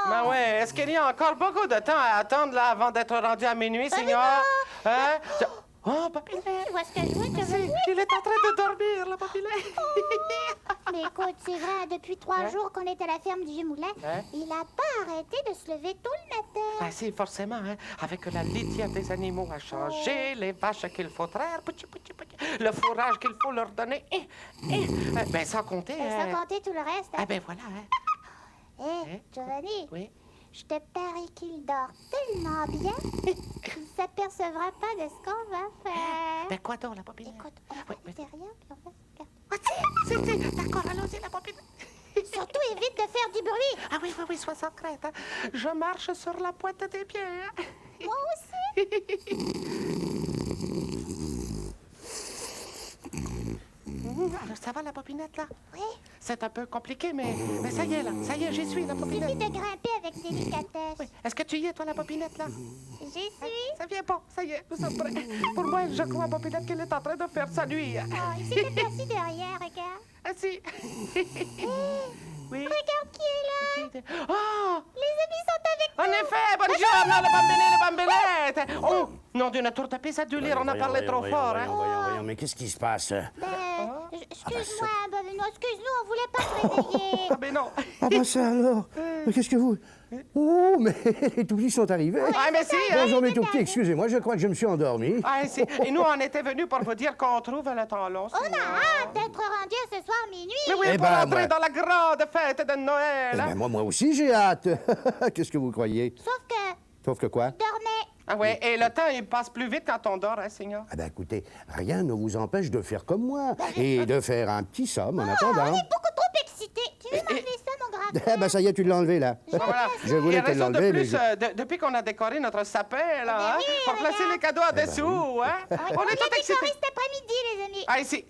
Ben ouais, est-ce qu'il y a encore beaucoup de temps à attendre là avant d'être rendu à minuit, Signor? Hein? Oh, Papinet! Où est-ce que je vois que Il est en train de dormir, là, Papinet! Mais écoute, c'est vrai, depuis 3 jours qu'on est à la ferme du vieux moulin, il n'a pas arrêté de se lever tôt le matin. Ah si, forcément, hein? Avec la litière des animaux à changer, les vaches qu'il faut traire, le fourrage qu'il faut leur donner, ben sans compter... Sans compter tout le reste. Ah ben voilà, hein? Giovanni, Oui? je te parie qu'il dort tellement bien qu'il ne s'apercevra pas de ce qu'on va faire. Ben quoi donc, la Papinet? Écoute, on va derrière, puis on va se garder. Ah, d'accord, allons-y, la Papinet. Surtout, évite de faire du bruit. Ah oui, sois sans crainte, hein? Je marche sur la pointe des pieds, hein? Moi aussi. Ça va, la Popinette, là? Oui. C'est un peu compliqué, mais ça y est, là. Ça y est, j'y suis, la Il Popinette. suffit de grimper avec délicatesse. Oui. Est-ce que tu y es, toi, la Popinette, là? J'y suis. Ça vient pas, ça y est, nous sommes prêts. Pour moi, je crois, Popinette, qu'elle est en train de faire sa nuit. Oh, il s'est aperçu derrière, regarde. Ah, si. Oui. Regarde qui est là. Oh! Les amis sont avec nous. En effet, bonjour, le bambini, le bambinette. Oh, nom d'une tourte à pisse à 2 lire, on a parlé trop fort, hein? Voyons, mais qu'est-ce qui se passe? Excuse-moi, Bavino, excuse-nous, on voulait pas te réveiller. Ah, ben non. Ah ben ça alors? Mais qu'est-ce que vous... Oh, mais les tout petits sont arrivés. Ah, mais si, hein? Bonjour mes tout petits, excusez-moi, je crois que je me suis endormi. Ah, si. Et nous, on était venus pour vous dire qu'on trouve le temps long. On a hâte d'être rendu à ce soir minuit. Mais oui, Eh pour ben, entrer moi- dans la grande fête de Noël. Eh Hein? ben, moi aussi j'ai hâte. Qu'est-ce que vous croyez? Sauf que Sauf que quoi? dormait. Ah ouais, et le temps, il passe plus vite quand on dort, hein, Signor? Ah ben écoutez, rien ne vous empêche de faire comme moi et de faire un petit somme en attendant. On est beaucoup trop excités. Tu veux m'enlever ça, mon grand Eh frère? ben ça y est, tu l'as enlevé là. Voilà. Je voulais Et te raison de l'enlever, mais plus, je- depuis qu'on a décoré notre sapin, là, hein, oui, pour placer les cadeaux en dessous, hein? On On est l'a tous excités. décoré cet après-midi, les amis. Ah, si.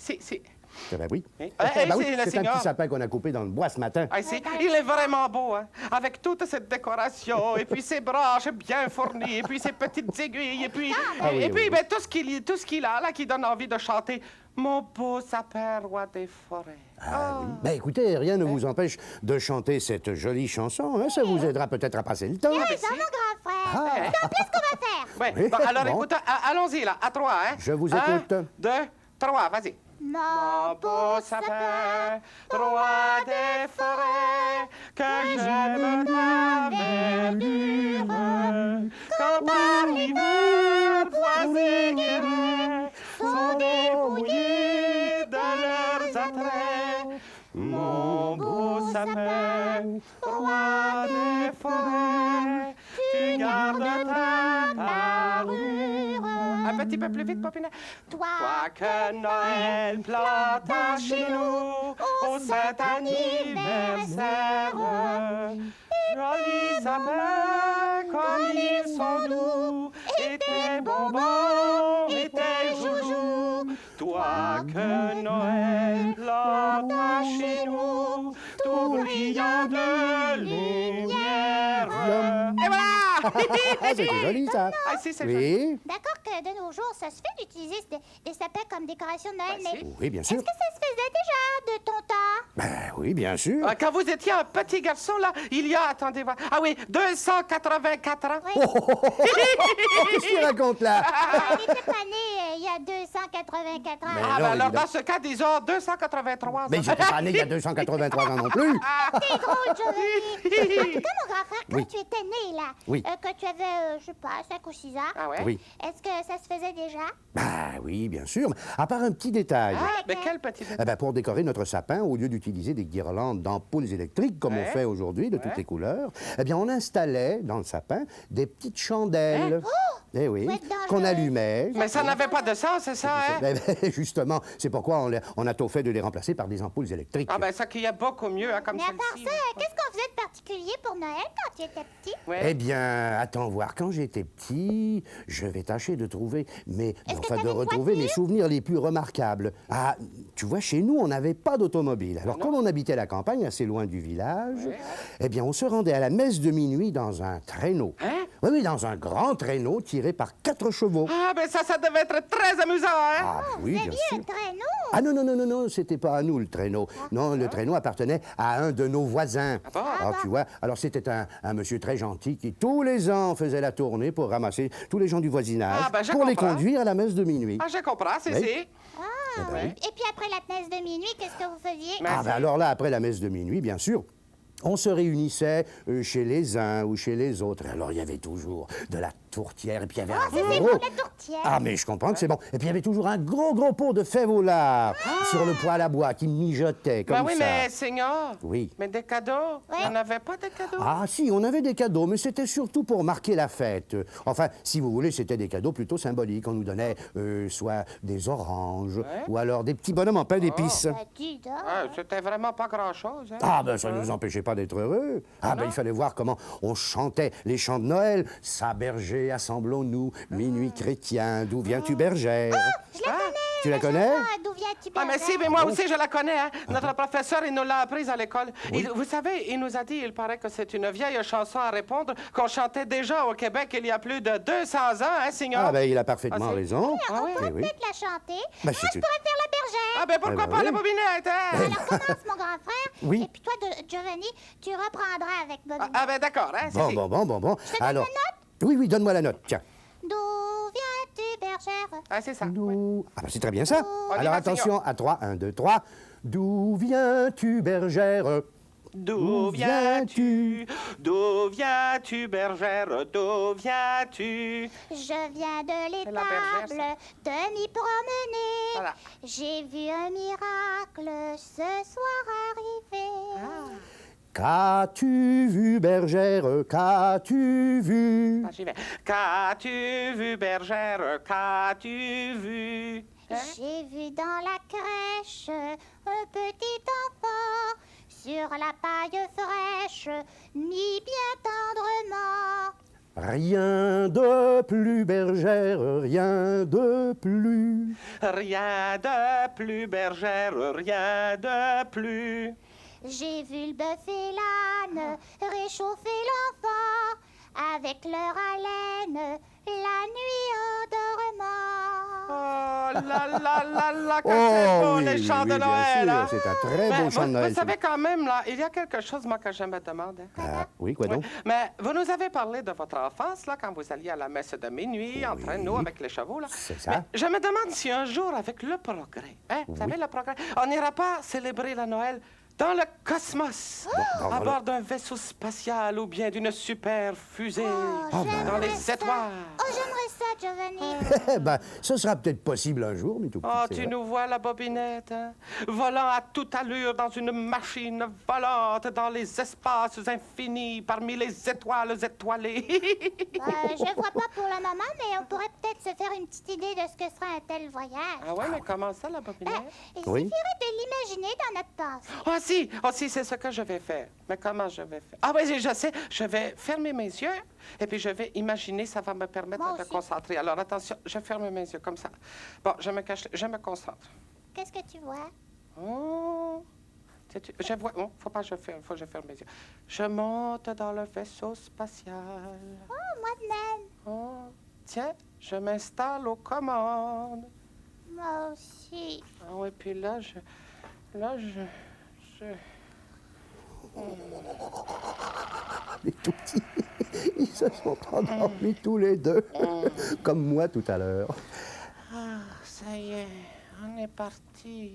Eh ben oui. Eh, Eh ben oui, c'est le c'est un Seigneur. petit sapin qu'on a coupé dans le bois ce matin. Ah, si, il est vraiment beau, hein? Avec toute cette décoration, et puis ses branches bien fournies, et puis ses petites aiguilles, et puis, oui, oui. ben, tout ce qu'il a, là, qui donne envie de chanter « Mon beau sapin, roi des forêts ». Ah oui. Ben écoutez, rien ne vous empêche de chanter cette jolie chanson. Hein, ça vous aidera peut-être à passer le temps. C'est ça, mon grand frère. C'est en plus ce qu'on va faire. Ouais, Oui, bon, alors bon. écoute, allons-y, là, à 3, hein? Je vous 1, écoute. 2, 3, vas-y. Mon Beau sapin, roi des forêts, que j'aime ta verdure, quand par l'hiver bois et guérets sont dépouillés de leurs attraits. Mon beau sapin, roi des forêts, tu gardes ta parure. Un petit peu plus vite, Popinette. Toi que Noël planta chez nous au saint anniversaire. Jolis sapins comme ils sont doux, et tes bonbons et tes joujoux. Toi que Noël planta chez nous, tout brillant de lumière. Et voilà! C'était joli, ça. Ah, si, c'est joli. Oui, D'accord que de nos jours, ça se fait d'utiliser des sapins comme décoration de Noël, Ben, mais si. oui, bien sûr. est-ce que ça se faisait déjà de ton temps? Ben oui, bien sûr. Quand vous étiez un petit garçon, là, il y a, attendez voir. Ah oui, 284 ans. Oui. Qu'est-ce qu'il raconte là? Elle n'était pas née il y a 284 ans. Mais Ah, non, ben alors, évidemment. dans ce cas, disons 283 ans. Mais j'étais pas né il y a 283 ans non plus. T'es drôle, Giovanni. En tout cas, mon grand frère, quand Oui. tu étais né, là, Oui. que tu avais, je sais pas, 5 ou 6 ans, Ah ouais? Oui. est-ce que ça se faisait déjà? Ben oui, bien sûr. Mais à part un petit détail. Ah, mais quel petit détail. Eh ben, pour décorer notre sapin, au lieu d'utiliser des guirlandes d'ampoules électriques comme Ouais. on fait aujourd'hui de toutes les couleurs, eh bien, on installait dans le sapin des petites chandelles. Eh oui, Faut être dangereux. qu'on allumait. Mais ça n'avait pas de sens, c'est ça, hein? Ben, justement, c'est pourquoi on a tôt fait de les remplacer par des ampoules électriques. Ah, ben ça qui est beaucoup mieux, hein, comme Mais à part celle-ci. ça, qu'est-ce qu'on faisait de particulier pour Noël quand tu étais petit? Ouais. Eh bien, attends voir, quand j'étais petit, je vais tâcher de trouver Est-ce que de t'avais une retrouver mes voiture? souvenirs les plus remarquables. Ah, tu vois, chez nous, on n'avait pas d'automobile. Alors, comme on habitait à la campagne, assez loin du village, eh bien, on se rendait à la messe de minuit dans un traîneau. Hein? Oui, oui, dans un grand traîneau tiré par 4 chevaux. Ah, ben ça devait être très amusant, hein? Ah, oui, bien Aviez sûr. un traîneau? Ah non, non, non, non, non, c'était pas à nous le traîneau. Non, le traîneau appartenait à un de nos voisins. bon? Alors, tu vois, alors c'était un monsieur très gentil qui, tous les ans, faisait la tournée pour ramasser tous les gens du voisinage Ah, ben, je pour les comprends. conduire à la messe de minuit. Ah, je comprends, c'est Oui. si. Ah, oui. Et puis après la messe de minuit, qu'est-ce que vous faisiez? Mais- Ah, ben alors là, après la messe de minuit, bien sûr, on se réunissait chez les uns ou chez les autres. Alors, il y avait toujours de la tourtière et puis il y avait Ah, ça, un c'est gros... pour la tourtière. Ah, mais je comprends que c'est bon. Et puis, il y avait toujours un gros pot de fèves au lard sur le poêle à bois qui mijotait comme Ben oui, ça. mais Seigneur. Oui. Mais des cadeaux? Oui. Il n'y en avait pas de cadeaux? Ah si, on avait des cadeaux, mais c'était surtout pour marquer la fête. Enfin, si vous voulez, c'était des cadeaux plutôt symboliques. On nous donnait soit des oranges, ou alors des petits bonhommes en pain d'épices. Bah, dis donc. Ah, c'était vraiment pas grand-chose, hein? Ah ben ça ne nous empêchait pas d'être heureux. Ah ben il fallait voir comment on chantait les chants de Noël. Sa berger, assemblons-nous, minuit chrétien, d'où viens-tu bergère? Je la connais. Tu la connais? Ah, d'où viens-tu, Ah, mais si, mais moi aussi, je la connais, hein. Notre professeur, il nous l'a apprise à l'école. Vous savez, il nous a dit, il paraît que c'est une vieille chanson à répondre qu'on chantait déjà au Québec il y a plus de 200 ans, hein, Seigneur? Ah ben il a parfaitement Ah, c'est- raison. On oui. pourrait Eh oui. peut-être la chanter. Ben, Moi, c'est je une- pourrais faire la bergère. Ah, ben pourquoi Eh ben pas oui. la bobinette, hein? Alors commence, mon grand frère. Oui. Et puis toi, Giovanni, tu reprendras avec Bobby. Ah, ben d'accord, hein, c'est Bon, si. bon. Alors, oui, oui, donne-moi la note, tiens. D'où viens-tu, bergère? Ah, c'est ça. D'où... Ah ben c'est très bien ça. On y Alors va, attention, à 3, 1, 2, 3. D'où viens-tu, bergère? D'où viens-tu? D'où viens-tu, bergère? D'où viens-tu? Je viens de la bergère, l'étable de m'y promener. Voilà. J'ai vu un miracle ce soir arriver. Ah. Qu'as-tu vu, bergère? Qu'as-tu vu? Ah, j'y vais. Qu'as-tu vu, bergère? Qu'as-tu vu? Hein? J'ai vu dans la crèche un petit enfant sur la paille fraîche, mis bien tendrement. Rien de plus, bergère, rien de plus. Rien de plus, bergère, rien de plus. J'ai vu le bœuf et l'âne réchauffer l'enfant avec leur haleine la nuit en dormant. Oh là, que c'est beau, les chants de bien Noël, sûr, hein? c'est un très Mais beau chant de vous Noël. savez quand même, là, il y a quelque chose, moi, que je me demande. hein. Ah, oui, quoi donc? Oui. Mais vous nous avez parlé de votre enfance, là, quand vous alliez à la messe de minuit, en traîneau avec les chevaux, là. C'est ça. Mais je me demande si un jour, avec le progrès, hein, vous savez, le progrès, on n'ira pas célébrer la Noël dans le cosmos, à le- bord d'un vaisseau spatial ou bien d'une super fusée, dans J'aimerais les ça. étoiles. Oh, j'aimerais ça, Giovanni. Eh ben, ce sera peut-être possible un jour, mais tout petit. Oh, c'est tu vrai. nous vois, la bobinette, hein? Volant à toute allure dans une machine volante dans les espaces infinis parmi les étoiles étoilées. Je vois pas pour le moment, mais on pourrait peut-être se faire une petite idée de ce que sera un tel voyage. Ah ouais, mais comment ça, la Ben, bobinette? il Oui. suffirait de l'imaginer dans notre pensée. Oh si, c'est ce que je vais faire. Mais comment je vais faire? Ah oui, je sais, je vais fermer mes yeux et puis je vais imaginer, ça va me permettre Moi de me aussi. concentrer. Alors attention, je ferme mes yeux comme ça. Bon, je me cache, je me concentre. Qu'est-ce que tu vois? Oh, je vois, oh, faut que je ferme mes yeux. Je monte dans le vaisseau spatial. Oh, tiens, je m'installe aux commandes. Moi aussi. Ah oui, puis là, je... Les tout petits, ils se sont endormis tous les deux, comme moi tout à l'heure. Ah, ça y est, on est parti.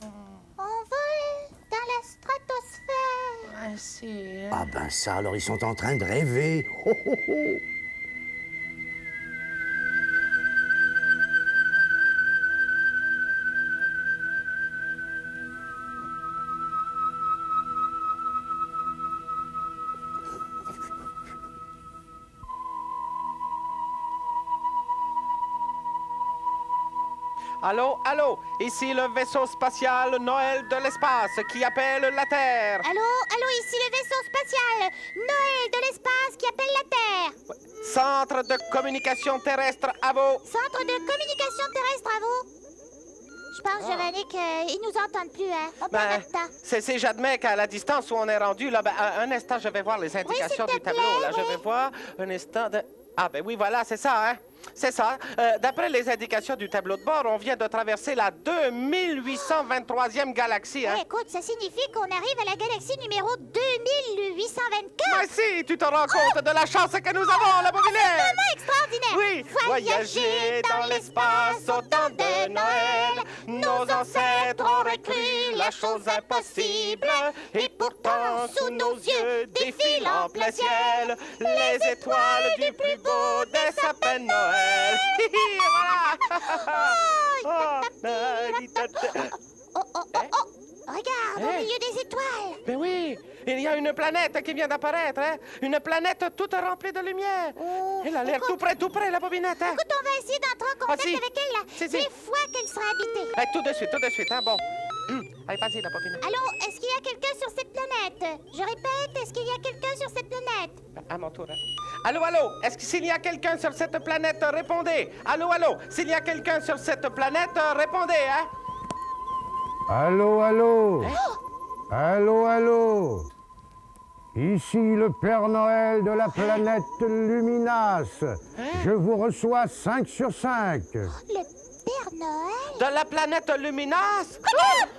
On vole dans la stratosphère. Ah, si, hein? Ah ben ça, alors ils sont en train de rêver. Oh, oh, oh. Allô, allô, ici le vaisseau spatial Noël de l'espace qui appelle la Terre. Allô, ici le vaisseau spatial Noël de l'espace qui appelle la Terre. Centre de communication terrestre à vous. Centre de communication terrestre à vous. Je pense, Giovanni, qu'ils nous entendent plus, hein. On perd notre temps. J'admets qu'à la distance où on est rendu, là, un instant, je vais voir les indications s'il du te tableau. plaît, Là, oui. je vais voir un instant de... Ah, ben oui, voilà, c'est ça, hein. C'est ça. D'après les indications du tableau de bord, on vient de traverser la 2823e galaxie, hein. Écoute, ça signifie qu'on arrive à la galaxie numéro 2824. Mais si, tu te rends compte de la chance que nous avons, la bobinette! Vraiment extraordinaire. Oui, voyager dans l'espace au temps de Noël. Nos ancêtres auraient cru la chose impossible. Et pourtant, sous nos yeux, défilent en plein ciel les étoiles du plus beau des sapins de Noël. Voilà! Regarde, au Hey. milieu des étoiles. Ben oui, il y a une planète qui vient d'apparaître, hein? Une planète toute remplie de lumière. Oh, Elle a l'air tout près, la bobinette, hein? Écoute, on va essayer d'entrer en contact si. avec elle, là. Si. Des fois qu'elle sera habitée. Tout de suite, hein? Bon. Allez, vas-y, la bobinette. Allô, est-ce qu'il y a quelqu'un sur cette planète? Je répète, est-ce qu'il y a quelqu'un sur cette planète? À mon tour, hein? Allô, allô, est-ce que s'il y a quelqu'un sur cette planète, répondez. Allô, allô, s'il y a quelqu'un sur cette planète, répondez, hein? Allô, allô? Allô, allô? Ici le Père Noël de la planète Luminas. Je vous reçois 5 sur 5. Le Père Noël? De la planète Luminas?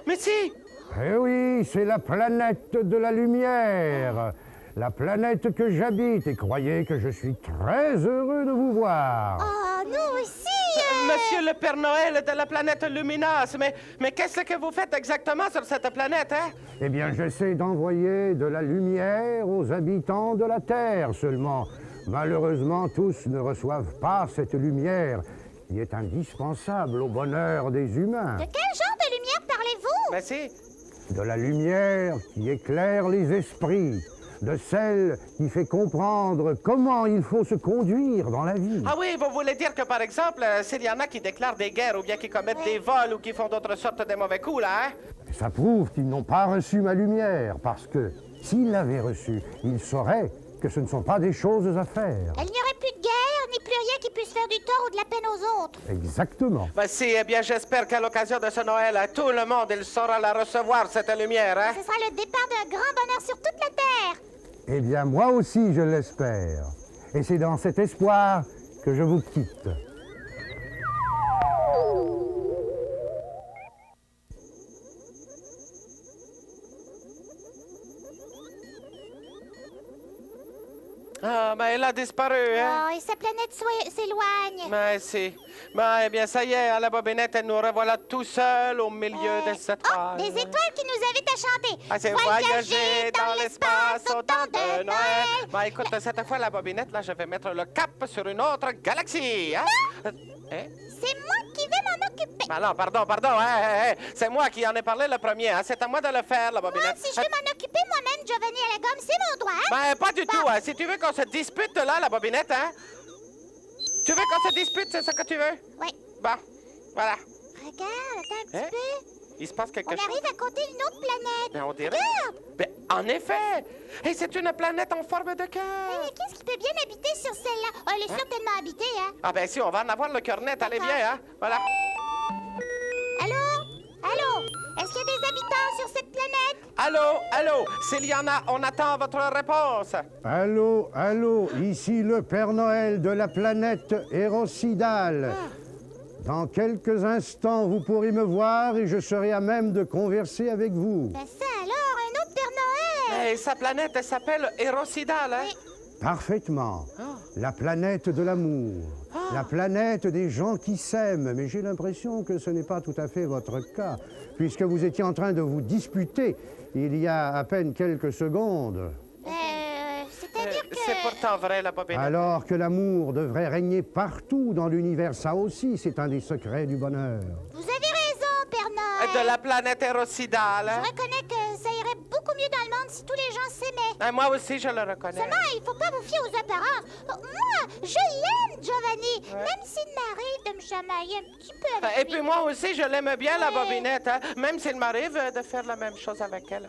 Mais si! Eh oui, c'est la planète de la lumière. La planète que j'habite. Et croyez que je suis très heureux de vous voir. Oh, nous aussi! Monsieur le Père Noël de la planète Luminas, mais qu'est-ce que vous faites exactement sur cette planète, hein? Eh bien, j'essaie d'envoyer de la lumière aux habitants de la Terre seulement. Malheureusement, tous ne reçoivent pas cette lumière qui est indispensable au bonheur des humains. De quel genre de lumière parlez-vous? Mais si. De la lumière qui éclaire les esprits, de celle qui fait comprendre comment il faut se conduire dans la vie. Ah oui, vous voulez dire que, par exemple, s'il y en a qui déclarent des guerres ou bien qui commettent des vols ou qui font d'autres sortes de mauvais coups, là, hein? Ça prouve qu'ils n'ont pas reçu ma lumière, parce que s'ils l'avaient reçue, ils sauraient que ce ne sont pas des choses à faire. Il n'y aurait plus de guerre, ni plus rien qui puisse faire du tort ou de la peine aux autres. Exactement. Ben si, eh bien, j'espère qu'à l'occasion de ce Noël, tout le monde, il saura la recevoir, cette lumière, hein? Ce sera le départ d'un grand bonheur sur toute la Terre. Eh bien, moi aussi, je l'espère. Et c'est dans cet espoir que je vous quitte. Ah, ben elle a disparu, hein? Oh, et sa planète s'éloigne. Mais si. Ben, eh bien, ça y est, à la bobinette, nous revoilà tout seuls au milieu des Oh, étoiles. des étoiles qui nous invitent à chanter. Ah, c'est voyager dans l'espace au temps de Noël. Ben, écoute, cette fois, la bobinette, là, je vais mettre le cap sur une autre galaxie, hein? Hein? C'est moi qui vais m'en occuper. Ben non, pardon, hein. C'est moi qui en ai parlé le premier, hein? C'est à moi de le faire, la bobinette. Si je veux m'en occuper moi-même, Giovanni à la gomme, c'est mon droit, hein? Ben, pas du tout, hein. Si tu veux qu'on se dispute, là, la bobinette, hein? Tu veux qu'on se dispute, c'est ça que tu veux? Oui. Bon, voilà. Regarde, attends un petit Hein? peu. Il se passe quelque On chose. arrive à côté d'une autre planète. Ben, on dirait. Regarde. Ben, en effet! Et c'est une planète en forme de cœur! Mais qu'est-ce qui peut bien habiter sur celle-là? Oh, elle est certainement habitée, hein? Ah ben si, on va en avoir le cœur net, allez D'accord. bien, hein? Voilà. Allô? Allô? Est-ce qu'il y a des habitants sur cette planète? allô, s'il y en a, on attend votre réponse. Allô, allô, ici le Père Noël de la planète Hérocidale. Dans quelques instants, vous pourrez me voir et je serai à même de converser avec vous. Ben ça alors, un autre Père Noël! Et sa planète, elle s'appelle Hérocidale, hein? Parfaitement. La planète de l'amour. La planète des gens qui s'aiment. Mais j'ai l'impression que ce n'est pas tout à fait votre cas, puisque vous étiez en train de vous disputer il y a à peine quelques secondes. C'est-à-dire que... C'est pourtant vrai, la bobinette. Alors que l'amour devrait régner partout dans l'univers, ça aussi, c'est un des secrets du bonheur. Vous avez raison, Père Noël. De la planète Hérocidale, hein? Je reconnais que ça irait beaucoup mieux dans le monde si tous les gens s'aimaient. Moi aussi, je le reconnais. Seulement, il faut pas vous fier aux apparences. Moi, je l'aime, Giovanni. Même s'il m'arrive de me chamailler un petit peu avec Et lui. puis moi aussi, je l'aime bien, la Ouais. bobinette, hein? Même s'il m'arrive de faire la même chose avec elle.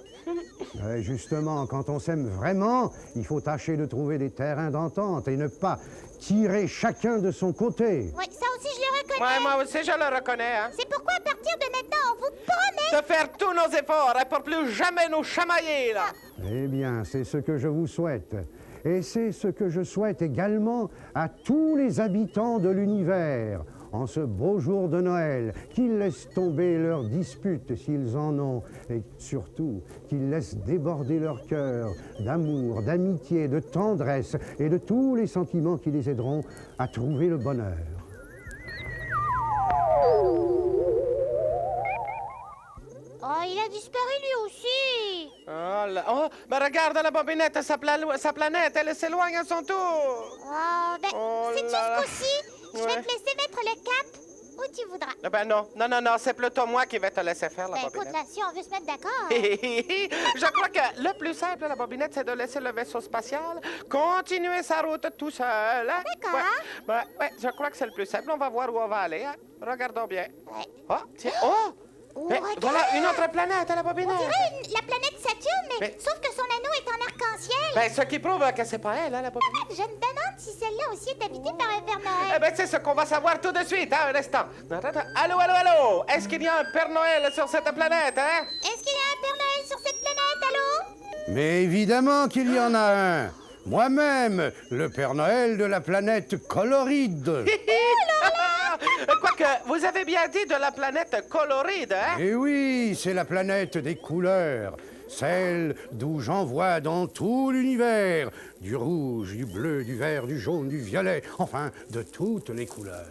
Justement, quand on s'aime vraiment, il faut tâcher de trouver des terrains d'entente et ne pas tirer chacun de son côté. Oui, ça aussi, je le reconnais. Ouais, moi aussi, je le reconnais, hein? C'est pourquoi, à partir de maintenant, on vous promet... De faire tous nos efforts hein, pour plus jamais nous chamailler, là. Eh bien, c'est ce que je vous souhaite. Et c'est ce que je souhaite également à tous les habitants de l'univers, en ce beau jour de Noël, qu'ils laissent tomber leurs disputes s'ils en ont, et surtout qu'ils laissent déborder leur cœur d'amour, d'amitié, de tendresse et de tous les sentiments qui les aideront à trouver le bonheur. Oh, il a disparu lui aussi. Mais regarde la bobinette, sa planète, elle s'éloigne à son tour. Oh, ben, Oh c'est là là. ce coup-ci. Je vais Ouais. te laisser mettre le cap où tu voudras. Ben non, c'est plutôt moi qui vais te laisser faire la Ben écoute, bobinette. là, si on veut se mettre d'accord... Je crois que le plus simple, la bobinette, c'est de laisser le vaisseau spatial continuer sa route tout seul. Hein? D'accord. Ouais, je crois que c'est le plus simple. On va voir où on va aller. Hein? Regardons bien. Ouais. Oh, tiens, oh! Oh, Mais regarde! voilà une autre planète, la bobinette. On dirait la planète Saturne, mais Mais- sauf que son anneau est en arc-en-ciel. Ben, ce qui prouve que c'est pas elle, hein, la bobinette. Je me demande si celle-là aussi est habitée par un Père Noël. Eh ben, c'est ce qu'on va savoir tout de suite, hein, un instant. Allô? Est-ce qu'il y a un Père Noël sur cette planète, hein? Est-ce qu'il y a un Père Noël sur cette planète, allô? Mais évidemment qu'il y en a un. Moi-même, le Père Noël de la planète Coloride. Quoique, vous avez bien dit de la planète Coloride, hein? Eh oui, c'est la planète des couleurs, celle d'où j'en vois dans tout l'univers, du rouge, du bleu, du vert, du jaune, du violet, enfin, de toutes les couleurs.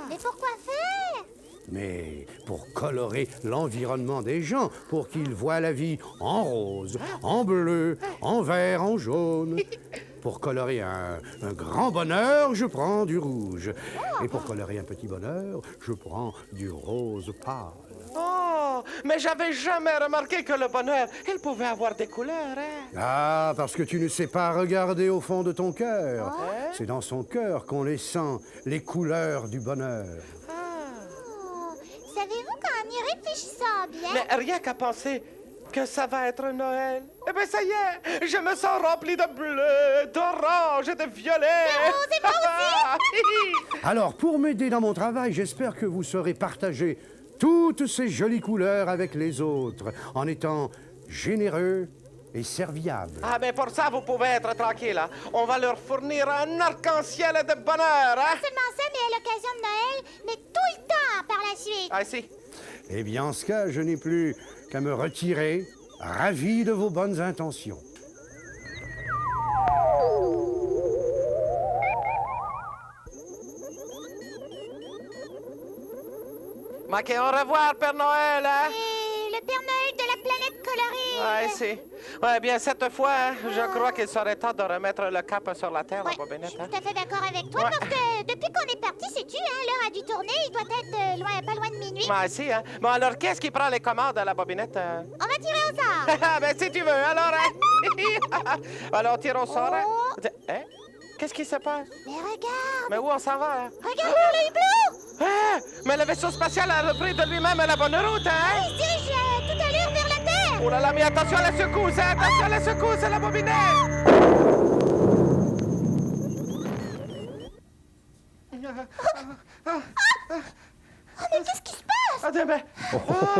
Mais pourquoi faire? Mais pour colorer l'environnement des gens, pour qu'ils voient la vie en rose, en bleu, en vert, en jaune. Pour colorer un grand bonheur, je prends du rouge. Et pour colorer un petit bonheur, je prends du rose pâle. Oh, mais j'avais jamais remarqué que le bonheur, il pouvait avoir des couleurs, hein? Ah, parce que tu ne sais pas regarder au fond de ton cœur. C'est dans son cœur qu'on les sent, les couleurs du bonheur. Oh, savez-vous qu'en y réfléchissant bien... Mais rien qu'à penser que ça va être Noël. Eh bien, ça y est, je me sens rempli de bleu, d'orange et de violet. c'est moi aussi. Alors, pour m'aider dans mon travail, j'espère que vous saurez partager toutes ces jolies couleurs avec les autres, en étant généreux et serviable. Ah, mais pour ça, vous pouvez être tranquille. Hein? On va leur fournir un arc-en-ciel de bonheur. Hein? Seulement ça, mais à l'occasion de Noël, mais tout le temps par la suite. Ah, si. Eh bien, en ce cas, je n'ai plus qu'à me retirer, ravi de vos bonnes intentions. OK, au revoir, Père Noël. Hein? Et le Père Noël de la planète colorée. Ouais, si. Ouais, bien, cette fois, hein, je crois qu'il serait temps de remettre le cap sur la Terre, Ouais, la bobinette. je suis Hein? tout à fait d'accord avec toi, Ouais. parce que depuis qu'on est parti, sais-tu, hein, l'heure a dû tourner, il doit être pas loin de minuit. Ouais, si, hein? Bon, alors, qu'est-ce qui prend les commandes à la bobinette? On va tirer au sort. Ah, ben, si tu veux, alors, hein? Alors, on tire au sort, hein? Oh. Hein? Qu'est-ce qui se passe? Mais regarde, Mais où on s'en va, hein? regarde par le hublot. Ah! Mais le vaisseau spatial a repris de lui-même la bonne route, hein? Il se dirige tout à l'heure vers la Terre. Oh là là, mais attention à la secousse, hein? Attention à la secousse, la bobinette! Oh, mais qu'est-ce qui se passe?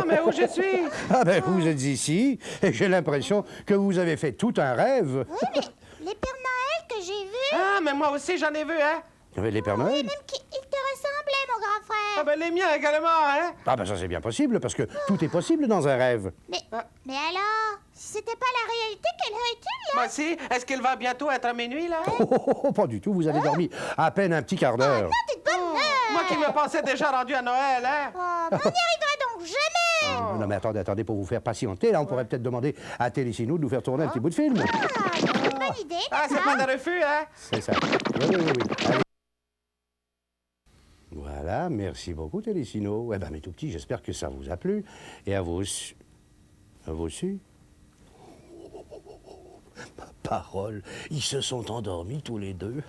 mais où je suis? Ah ben, vous êtes ici, et j'ai l'impression que vous avez fait tout un rêve. Oui, mais les Pères Noël que j'ai vus, Ah, mais moi aussi, j'en ai vu, hein? Les Pères Noël? même ils te ressemblaient, mon grand frère. Ah, ben les miens également, hein? Ah ben ça c'est bien possible, parce que tout est possible dans un rêve. Mais alors, si c'était pas la réalité, quelle heure est-il, là? Moi aussi. Est-ce qu'il va bientôt être à minuit, là? Oh, pas du tout, vous avez dormi à peine un petit quart d'heure. T'es de bonne heure. Moi qui me pensais déjà rendu à Noël, hein? Oh, mais on n'y arrivera donc jamais. Non mais attendez, pour vous faire patienter, là, on pourrait peut-être demander à Télésinou de nous faire tourner un petit bout de film. Ah, c'est une bonne idée, Ah, c'est pas de refus, hein? C'est ça. Oui. Allez. Voilà, merci beaucoup Télésinou. Eh ben mes tout petits, j'espère que ça vous a plu. Et à vous aussi. À vous aussi. Ma parole, ils se sont endormis tous les deux.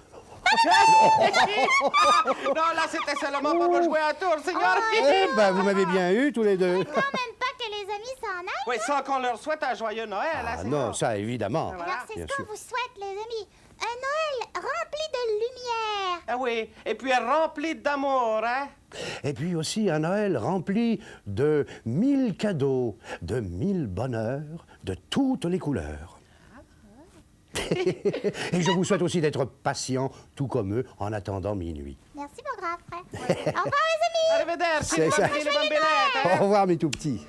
Non, là, c'était seulement pour me jouer un tour, Signor. Eh ben vous m'avez bien eu tous les deux. Quand même pas que les amis s'en aillent. Oui, sans qu'on leur souhaite un joyeux Noël, hein, Ah c'est non, bon. ça évidemment. Voilà. Alors, c'est bien ce qu'on sûr. vous souhaite, les amis. Un Noël rempli de lumière. Ah oui, et puis rempli d'amour, hein? Et puis aussi un Noël rempli de 1000 cadeaux, de 1000 bonheurs, de toutes les couleurs. Et je vous souhaite aussi d'être patient, tout comme eux, en attendant minuit. Merci, mon grand frère. Au revoir, les amis. Arrivederci, C'est ça. les bambines, hein? Au revoir mes tout petits.